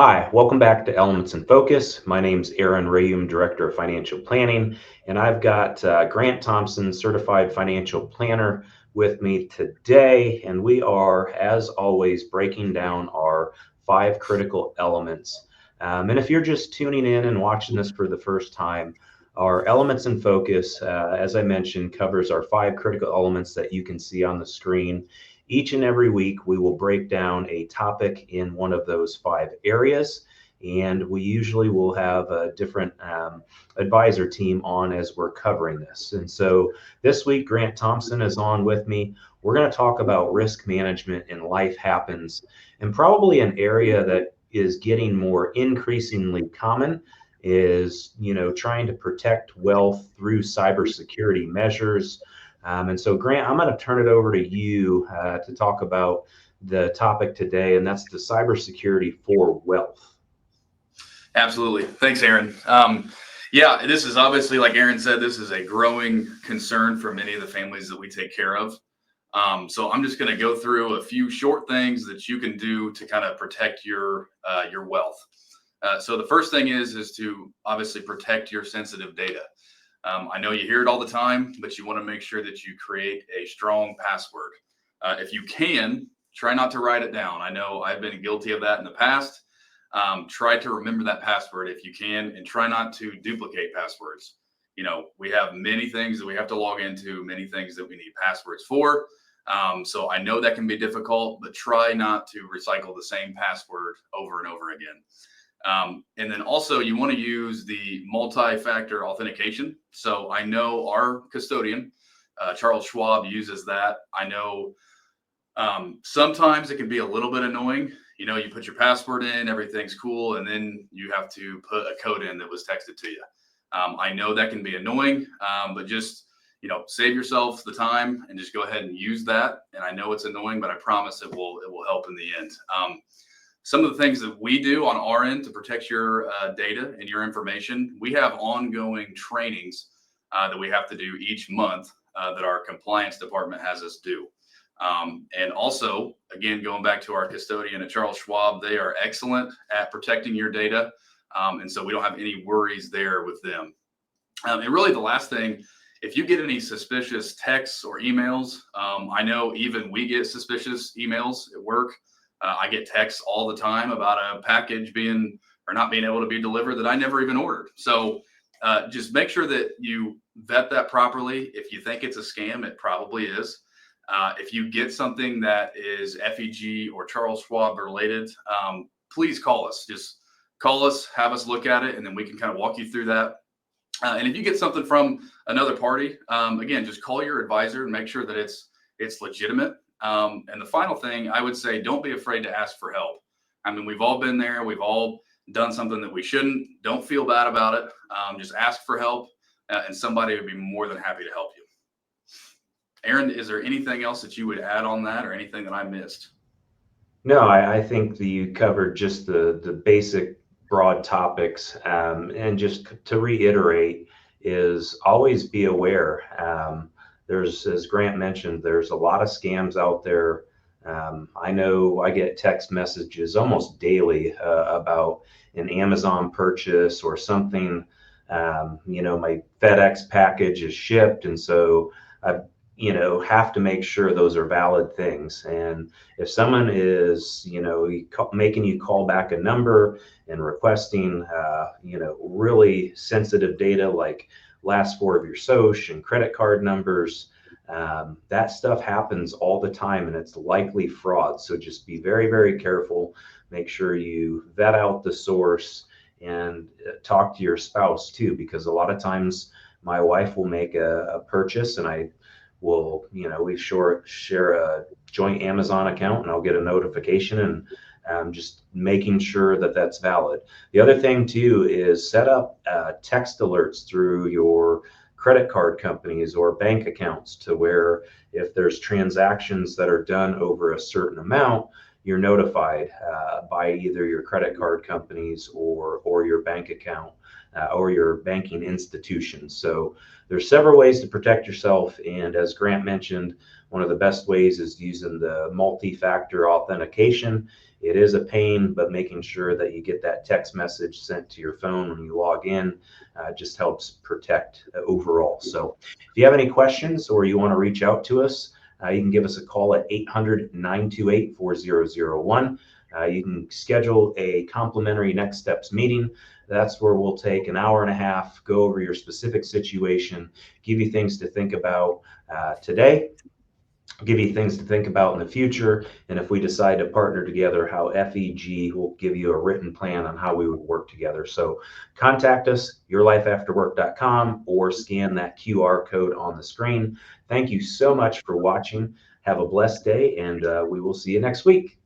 Hi, welcome back to Elements in Focus. My name's Aaron Rheaume, Director of Financial Planning, and I've got Grant Thompson, Certified Financial Planner, with me today. And we are, as always, breaking down our five critical elements. And if you're just tuning in and watching this for the first time, our Elements in Focus, as I mentioned, covers our five critical elements that you can see on the screen. Each and every week, we will break down a topic in one of those five areas, and we usually will have a different advisor team on as we're covering this. And so this week, Grant Thompson is on with me. We're going to talk about risk management in life happens, and probably an area that is getting more increasingly common is, trying to protect wealth through cybersecurity measures. And so, Grant, I'm going to turn it over to you to talk about the topic today, and that's the cybersecurity for wealth. Absolutely. Thanks, Aaron. Yeah, this is obviously, like Aaron said, this is a growing concern for many of the families that we take care of. So I'm just going to go through a few short things that you can do to kind of protect your wealth. So the first thing is to obviously protect your sensitive data. I know you hear it all the time, but you want to make sure that you create a strong password. If you can, try not to write it down. I know I've been guilty of that in the past. Try to remember that password if you can, and try not to duplicate passwords. We have many things that we have to log into, many things that we need passwords for. So I know that can be difficult, but try not to recycle the same password over and over again. And then also you want to use the multifactor authentication. So I know our custodian, Charles Schwab, uses that. I know sometimes it can be a little bit annoying. You put your password in, everything's cool, and then you have to put a code in that was texted to you. I know that can be annoying, but just, save yourself the time and just go ahead and use that. And I know it's annoying, but I promise it will help in the end. Some of the things that we do on our end to protect your data and your information, we have ongoing trainings that we have to do each month that our compliance department has us do. And also, again, going back to our custodian at Charles Schwab, they are excellent at protecting your data. And so we don't have any worries there with them. And really the last thing, if you get any suspicious texts or emails, I know even we get suspicious emails at work. I get texts all the time about a package being or not being able to be delivered that I never even ordered. So just make sure that you vet that properly. If you think it's a scam, it probably is. If you get something that is FEG or Charles Schwab related, please call us. Just call us, have us look at it, and then we can kind of walk you through that. And if you get something from another party, again, just call your advisor and make sure that it's legitimate. And the final thing I would say, don't be afraid to ask for help. I mean, we've all been there. We've all done something that we shouldn't. Don't feel bad about it. Just ask for help, and somebody would be more than happy to help you. Aaron, is there anything else that you would add on that, or anything that I missed? No, I think that you covered just the basic broad topics. And just to reiterate, is always be aware. There's, as Grant mentioned, there's a lot of scams out there. I know I get text messages almost daily about an Amazon purchase or something. My FedEx package is shipped, and so I, have to make sure those are valid things. And if someone is, making you call back a number and requesting, really sensitive data like last four of your social and credit card numbers, that stuff happens all the time, and it's likely fraud. So just be very, very careful. Make sure you vet out the source and talk to your spouse too, because a lot of times my wife will make a purchase, and I will, we share a joint Amazon account, and I'll get a notification, and just making sure that that's valid. The other thing too is set up text alerts through your credit card companies or bank accounts, to where if there's transactions that are done over a certain amount, you're notified by either your credit card companies or your bank account or your banking institution. So there's several ways to protect yourself. And as Grant mentioned, one of the best ways is using the multi-factor authentication. It is a pain, but making sure that you get that text message sent to your phone when you log in just helps protect overall. So if you have any questions or you want to reach out to us, you can give us a call at 800-928-4001. You can schedule a complimentary next steps meeting. That's where we'll take an hour and a half, go over your specific situation, give you things to think about today, give you things to think about in the future. And if we decide to partner together, how FEG will give you a written plan on how we would work together. So contact us, yourlifeafterwork.com, or scan that QR code on the screen. Thank you so much for watching. Have a blessed day, and we will see you next week.